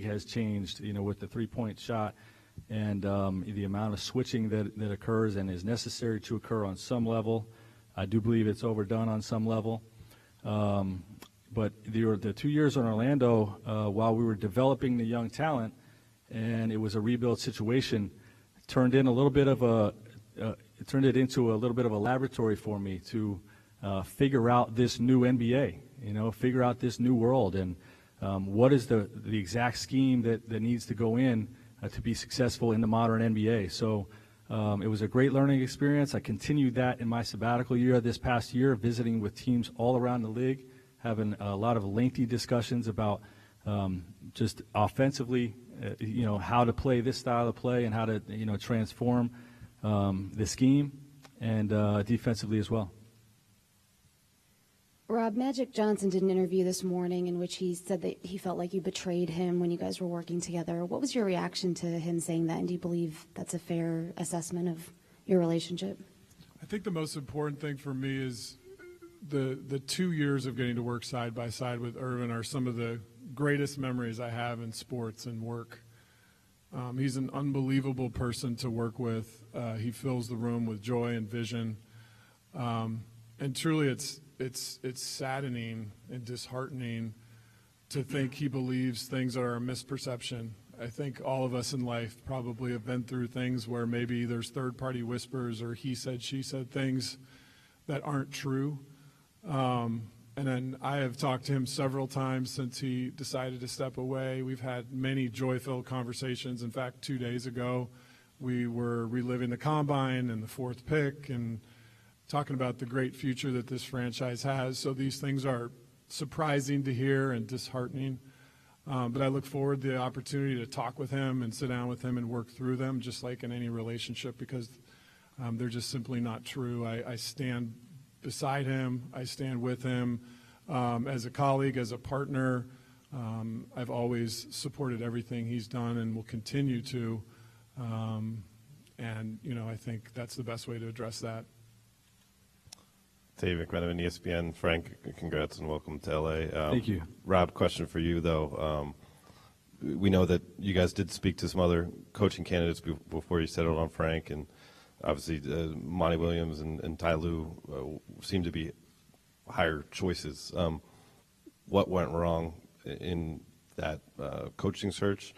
has changed, with the three-point shot and the amount of switching that occurs and is necessary to occur on some level. I do believe it's overdone on some level. But the 2 years in Orlando, while we were developing the young talent, and it was a rebuild situation, turned it into a little bit of a laboratory for me to figure out this new NBA, figure out this new world, and what is the exact scheme that needs to go in to be successful in the modern NBA. So it was a great learning experience. I continued that in my sabbatical year this past year, visiting with teams all around the league, having a lot of lengthy discussions about just offensively, how to play this style of play and how to, transform the scheme, and defensively as well. Rob, Magic Johnson did an interview this morning in which he said that he felt like you betrayed him when you guys were working together. What was your reaction to him saying that, and do you believe that's a fair assessment of your relationship? I think the most important thing for me is the 2 years of getting to work side by side with Irvin are some of the greatest memories I have in sports and work. He's an unbelievable person to work with. He fills the room with joy and vision. And truly it's saddening and disheartening to think he believes things are a misperception. I think all of us in life probably have been through things where maybe there's third-party whispers or he said, she said things that aren't true. And then I have talked to him several times since he decided to step away. We've had many joy-filled conversations. In fact, 2 days ago, we were reliving the combine and the fourth pick and talking about the great future that this franchise has. So these things are surprising to hear and disheartening. But I look forward to the opportunity to talk with him and sit down with him and work through them, just like in any relationship, because they're just simply not true. I stand beside him. I stand with him as a colleague, as a partner. I've always supported everything he's done and will continue to. And, I think that's the best way to address that. Dave McMenamin, ESPN. Frank, congrats and welcome to LA. Thank you. Rob, question for you, though. We know that you guys did speak to some other coaching candidates before you settled on Frank, and obviously Monty Williams and Ty Lue seem to be higher choices. What went wrong in that coaching search?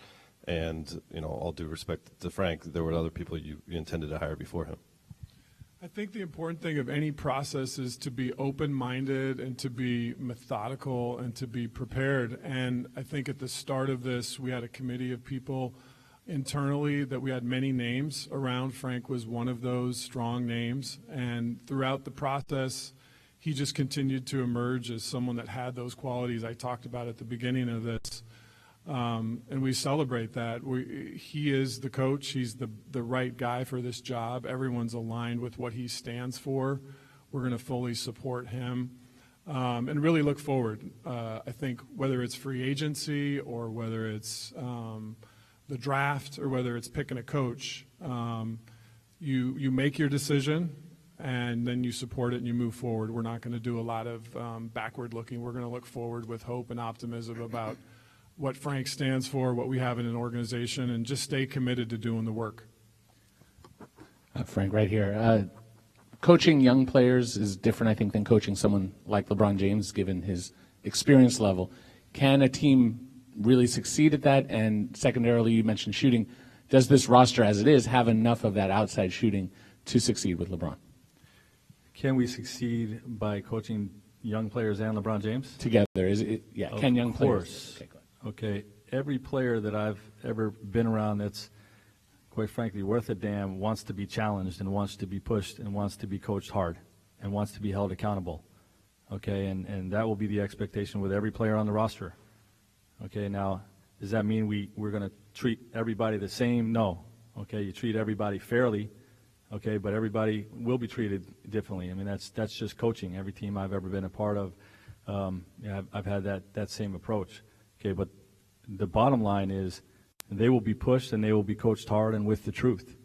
And, all due respect to Frank, there were other people you intended to hire before him. I think the important thing of any process is to be open-minded and to be methodical and to be prepared. And I think at the start of this, we had a committee of people internally that we had many names around. Frank was one of those strong names. And throughout the process, he just continued to emerge as someone that had those qualities I talked about at the beginning of this. And we celebrate that. He is the coach. He's the right guy for this job. Everyone's aligned with what he stands for. We're going to fully support him and really look forward. I think whether it's free agency or whether it's the draft or whether it's picking a coach, you make your decision and then you support it and you move forward. We're not going to do a lot of backward looking. We're going to look forward with hope and optimism about what Frank stands for, what we have in an organization, and just stay committed to doing the work. Frank, right here. Coaching young players is different, I think, than coaching someone like LeBron James, given his experience level. Can a team really succeed at that? And secondarily, you mentioned shooting. Does this roster, as it is, have enough of that outside shooting to succeed with LeBron? Can we succeed by coaching young players and LeBron James? Together, is it? Yeah, of can young course. Players? Okay, every player that I've ever been around that's, quite frankly, worth a damn wants to be challenged and wants to be pushed and wants to be coached hard and wants to be held accountable. Okay, and that will be the expectation with every player on the roster. Okay, now, does that mean we're going to treat everybody the same? No. Okay, you treat everybody fairly, okay, but everybody will be treated differently. I mean, that's just coaching. Every team I've ever been a part of, I've had that same approach. Okay, but the bottom line is they will be pushed and they will be coached hard and with the truth.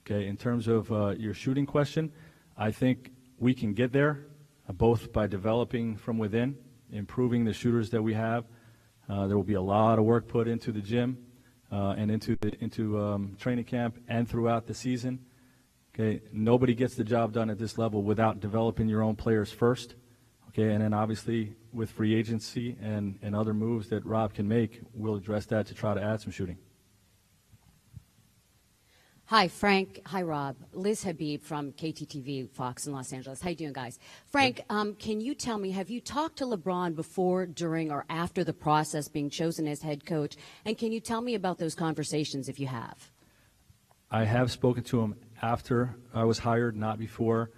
Okay, in terms of your shooting question, I think we can get there both by developing from within, improving the shooters that we have, There will be a lot of work put into the gym and into training camp and throughout the season. Okay, nobody gets the job done at this level without developing your own players first. Okay, and then obviously with free agency and other moves that Rob can make, we'll address that to try to add some shooting. Hi, Frank. Hi, Rob. Liz Habib from KTTV, Fox in Los Angeles. How you doing, guys? Frank, can you tell me, have you talked to LeBron before, during, or after the process being chosen as head coach? And can you tell me about those conversations if you have? I have spoken to him after I was hired, not before.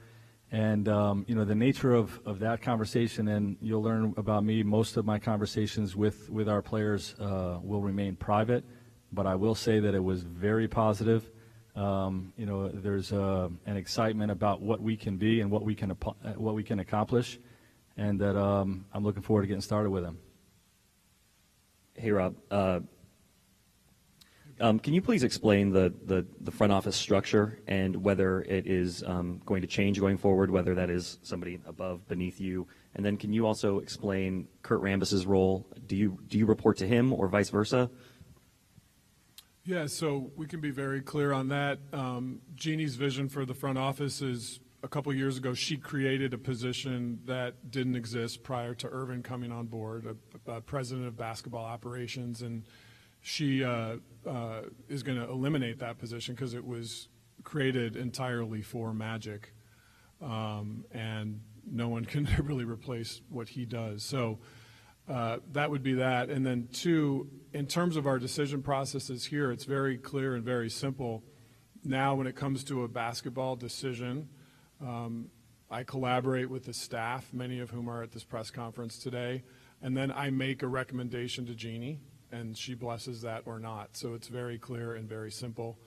And, the nature of that conversation, and you'll learn about me, most of my conversations with our players will remain private. But I will say that it was very positive. There's an excitement about what we can be and what we can accomplish, and that I'm looking forward to getting started with him. Hey, Rob. Can you please explain the front office structure and whether it is going to change going forward, whether that is somebody above, beneath you? And then can you also explain Kurt Rambis's role? Do you report to him or vice versa? Yeah, so we can be very clear on that. Jeannie's vision for the front office is a couple years ago, she created a position that didn't exist prior to Irvin coming on board, a president of basketball operations, and she is going to eliminate that position because it was created entirely for Magic, and no one can really replace what he does. So that would be that. And then two, in terms of our decision processes here, it's very clear and very simple. Now when it comes to a basketball decision, I collaborate with the staff, many of whom are at this press conference today, and then I make a recommendation to Jeannie, and she blesses that or not. So it's very clear and very simple.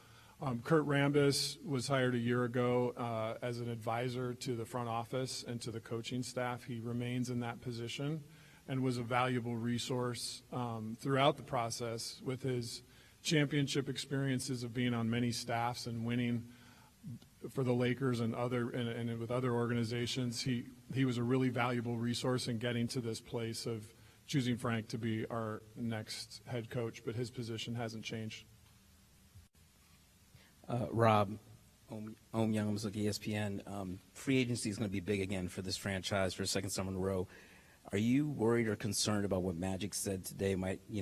Kurt Rambis was hired a year ago as an advisor to the front office and to the coaching staff. He remains in that position and was a valuable resource throughout the process with his championship experiences of being on many staffs and winning for the Lakers and with other organizations. He was a really valuable resource in getting to this place of choosing Frank to be our next head coach, but his position hasn't changed. Rob, Om Young's with ESPN. Free agency is going to be big again for this franchise for a second summer in a row. Are you worried or concerned about what Magic said today?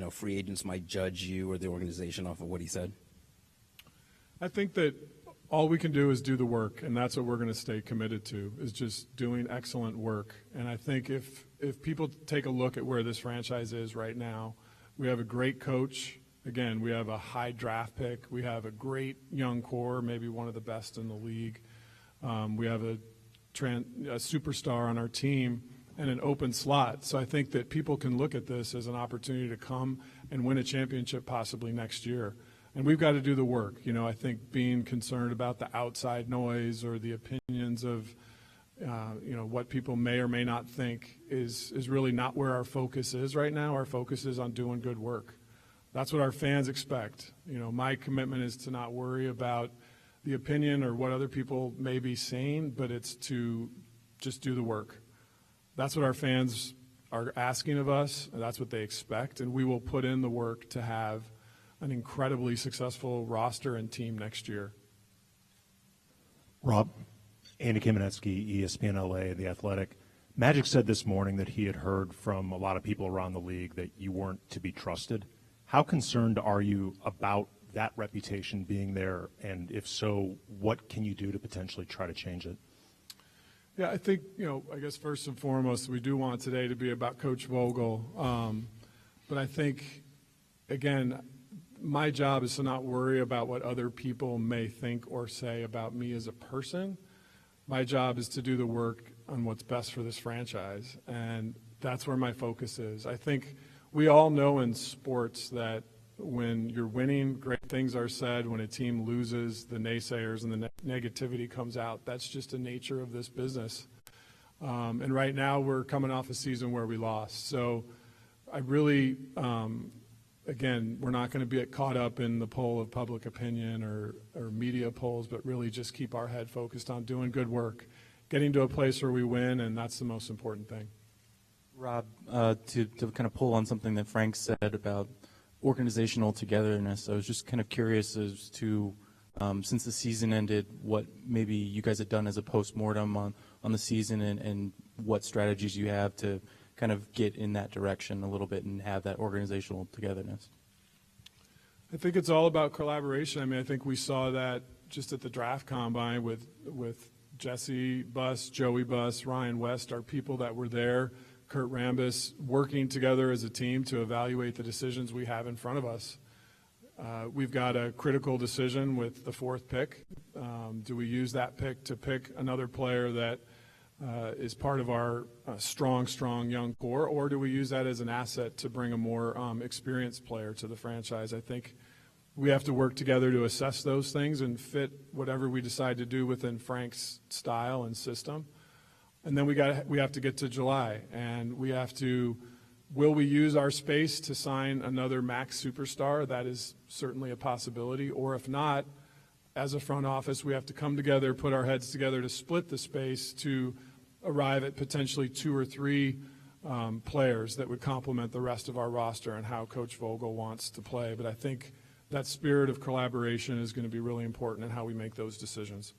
Free agents might judge you or the organization off of what he said? I think that all we can do is do the work, and that's what we're going to stay committed to, is just doing excellent work. And I think if people take a look at where this franchise is right now, we have a great coach. Again, we have a high draft pick. We have a great young core, maybe one of the best in the league. We have a superstar on our team and an open slot. So I think that people can look at this as an opportunity to come and win a championship possibly next year. And we've got to do the work. I think being concerned about the outside noise or the opinions of, what people may or may not think is really not where our focus is right now. Our focus is on doing good work. That's what our fans expect. My commitment is to not worry about the opinion or what other people may be saying, but it's to just do the work. That's what our fans are asking of us, and that's what they expect, and we will put in the work to have an incredibly successful roster and team next year. Rob, Andy Kamenetsky, ESPN LA, The Athletic. Magic said this morning that he had heard from a lot of people around the league that you weren't to be trusted. How concerned are you about that reputation being there, and if so, what can you do to potentially try to change it? Yeah, I think, I guess first and foremost, we do want today to be about Coach Vogel. But I think, again, my job is to not worry about what other people may think or say about me as a person. My job is to do the work on what's best for this franchise, and that's where my focus is. I think we all know in sports that when you're winning, great things are said. When a team loses, the naysayers and the negativity comes out. That's just the nature of this business. And right now we're coming off a season where we lost. So I really, again, we're not going to be caught up in the poll of public opinion or media polls, but really just keep our head focused on doing good work, getting to a place where we win, and that's the most important thing. Rob, to kind of pull on something that Frank said about organizational togetherness, I was just kind of curious as to, since the season ended, what maybe you guys had done as a postmortem on the season and what strategies you have to kind of get in that direction a little bit and have that organizational togetherness. I think it's all about collaboration. I mean, I think we saw that just at the draft combine with Jesse Buss, Joey Buss, Ryan West, our people that were there, Kurt Rambis, working together as a team to evaluate the decisions we have in front of us. We've got a critical decision with the 4th pick. Do we use that pick to pick another player that is part of our strong young core, or do we use that as an asset to bring a more experienced player to the franchise? I think we have to work together to assess those things and fit whatever we decide to do within Frank's style and system. And then we have to get to July, and we have to, will we use our space to sign another max superstar? That is certainly a possibility. Or if not, as a front office, we have to come together, put our heads together to split the space to arrive at potentially 2 or 3 players that would complement the rest of our roster and how Coach Vogel wants to play. But I think that spirit of collaboration is going to be really important in how we make those decisions.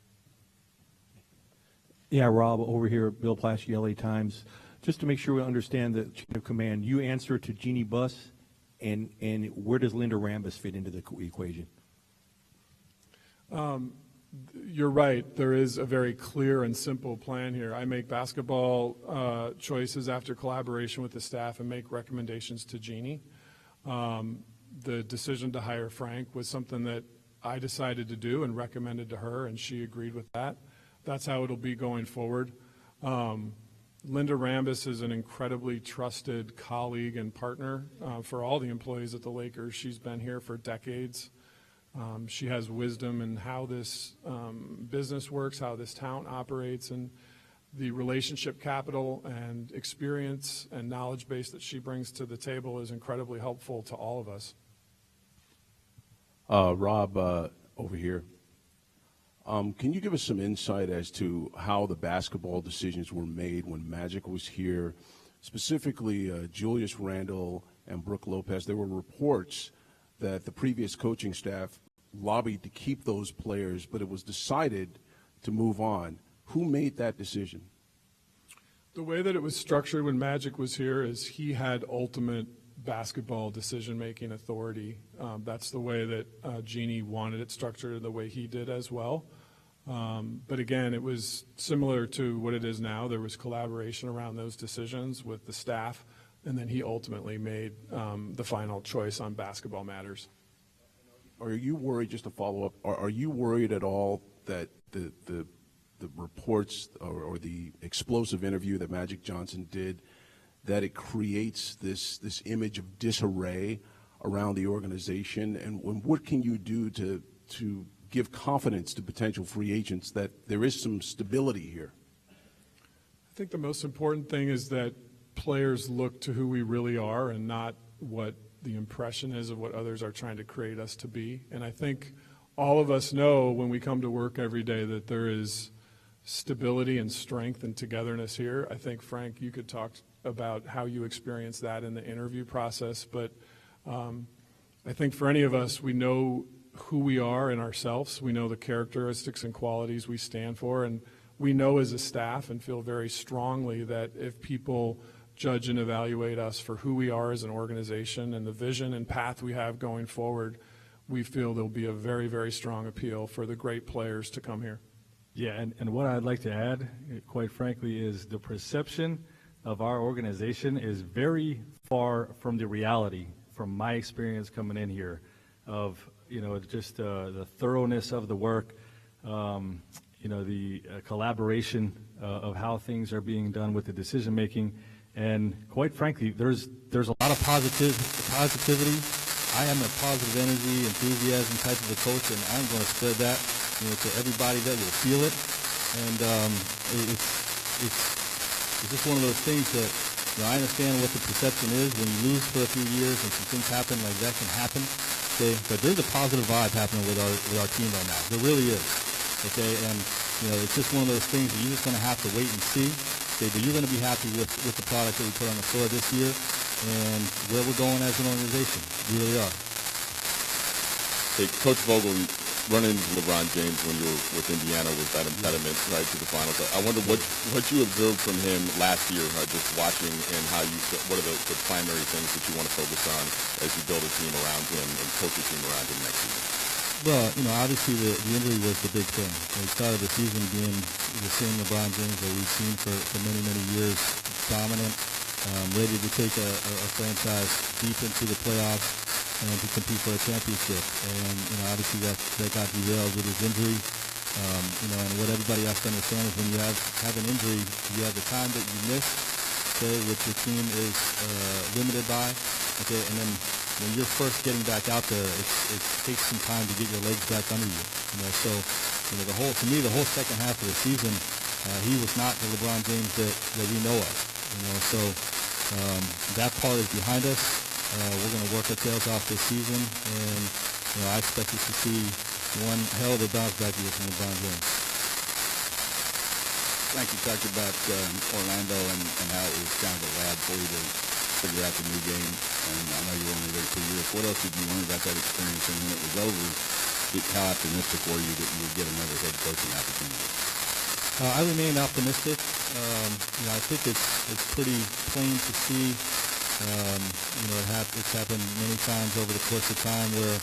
Yeah, Rob, over here at Bill Plaschke, LA Times. Just to make sure we understand the chain of command, you answer to Jeannie Buss, and where does Linda Rambis fit into the equation? You're right. There is a very clear and simple plan here. I make basketball choices after collaboration with the staff and make recommendations to Jeannie. The decision to hire Frank was something that I decided to do and recommended to her, and she agreed with that. That's how it'll be going forward. Linda Rambis is an incredibly trusted colleague and partner for all the employees at the Lakers. She's been here for decades. She has wisdom in how this business works, how this town operates, and the relationship capital and experience and knowledge base that she brings to the table is incredibly helpful to all of us. Rob, over here. Can you give us some insight as to how the basketball decisions were made when Magic was here, specifically Julius Randle and Brooke Lopez? There were reports that the previous coaching staff lobbied to keep those players, but it was decided to move on. Who made that decision? The way that it was structured when Magic was here is he had ultimate basketball decision-making authority. That's the way that Jeannie wanted it structured, the way he did as well. But again, it was similar to what it is now. There was collaboration around those decisions with the staff, and then he ultimately made the final choice on basketball matters. Are you worried, just to follow up, are you worried at all that the reports or the explosive interview that Magic Johnson did, that it creates this image of disarray around the organization? And what can you do to give confidence to potential free agents that there is some stability here? I think the most important thing is that players look to who we really are and not what the impression is of what others are trying to create us to be. And I think all of us know when we come to work every day that there is stability and strength and togetherness here. I think, Frank, you could talk about how you experienced that in the interview process. But I think for any of us, we know who we are in ourselves. We know the characteristics and qualities we stand for. And we know as a staff and feel very strongly that if people judge and evaluate us for who we are as an organization and the vision and path we have going forward, we feel there'll be a very, very strong appeal for the great players to come here. Yeah, and what I'd like to add, quite frankly, is the perception of our organization is very far from the reality, from my experience coming in here, of just the thoroughness of the work, the collaboration of how things are being done with the decision making, and quite frankly, there's a lot of positivity. I am a positive energy, enthusiasm type of a coach, and I'm going to spread that to everybody that will feel it. And it's just one of those things that I understand what the perception is when you lose for a few years and some things happen like that can happen. Okay, but there's a positive vibe happening with our team right now. There really is. Okay, and it's just one of those things that you're just going to have to wait and see. State, but you're going to be happy with the product that we put on the floor this year and where we're going as an organization. We really are. Hey, Coach Vogel, running LeBron James when you were with Indiana was that impediment right to the finals. I wonder what you observed from him last year, just watching, and what are the primary things that you want to focus on as you build a team around him and coach a team around him next season? Well, obviously the injury was the big thing. We started the season being the same LeBron James that we've seen for many, many years, dominant, ready to take a franchise deep into the playoffs and to compete for a championship. And, obviously that got derailed with his injury. And what everybody has to understand is when you have an injury, you have the time that you miss, okay, which your team is limited by, okay, and then when you're first getting back out there, it takes some time to get your legs back under you. So the whole second half of the season, he was not the LeBron James that we know of. So that part is behind us. We're going to work our tails off this season, and I expect us to see one hell of a bounce back year from LeBron James. Frank, you talked about Orlando and how it was kind of a lab for you to figure out the new game, and I know you were only there 2 years. What else did you learn about that experience? And when it was over, how optimistic were you that you would get another head coaching opportunity? I remain optimistic. I think it's pretty plain to see. It's happened many times over the course of time where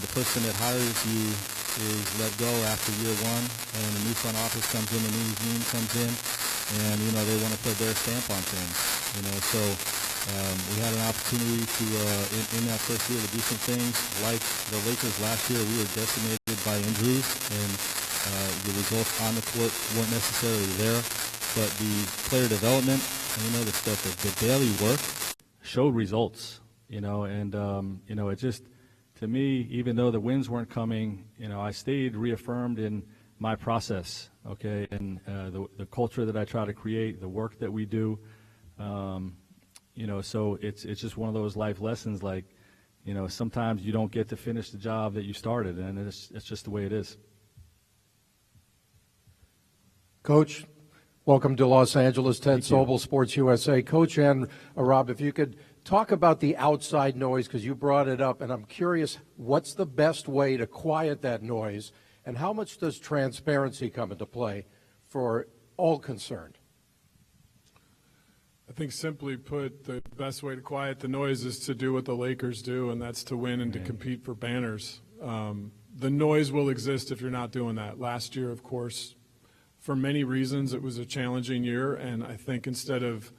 the person that hires you is let go after year one, and a new front office comes in, a new regime comes in, and they want to put their stamp on things. So we had an opportunity to in that first year to do some things like the Lakers last year. We were decimated by injuries, and the results on the court weren't necessarily there, but the player development, the daily work showed results, and it just, to me, even though the wins weren't coming, I stayed reaffirmed in my process, okay, and the culture that I try to create, the work that we do, so it's just one of those life lessons, like, sometimes you don't get to finish the job that you started, and it's just the way it is. Coach, welcome to Los Angeles. Ted Sobel, Sports USA. Coach and Rob, if you could talk about the outside noise, because you brought it up, and I'm curious, what's the best way to quiet that noise, and how much does transparency come into play for all concerned? I think simply put, the best way to quiet the noise is to do what the Lakers do, and that's to win and to compete for banners. The noise will exist if you're not doing that. Last year, of course, for many reasons, it was a challenging year, and I think instead of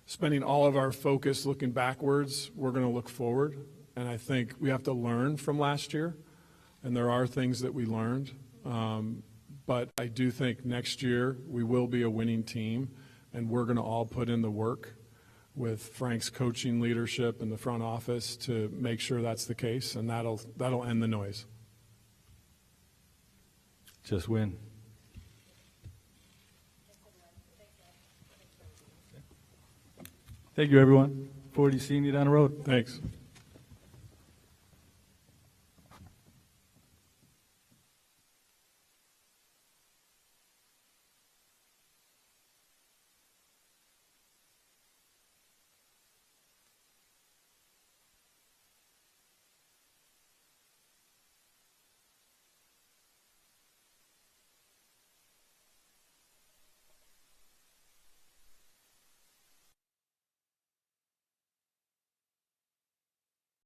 spending all of our focus looking backwards, we're going to look forward. And I think we have to learn from last year, and there are things that we learned. But I do think next year we will be a winning team, and we're going to all put in the work with Frank's coaching leadership in the front office to make sure that's the case, and that'll end the noise. Just win. Thank you, everyone. Forward to seeing you down the road. Thanks.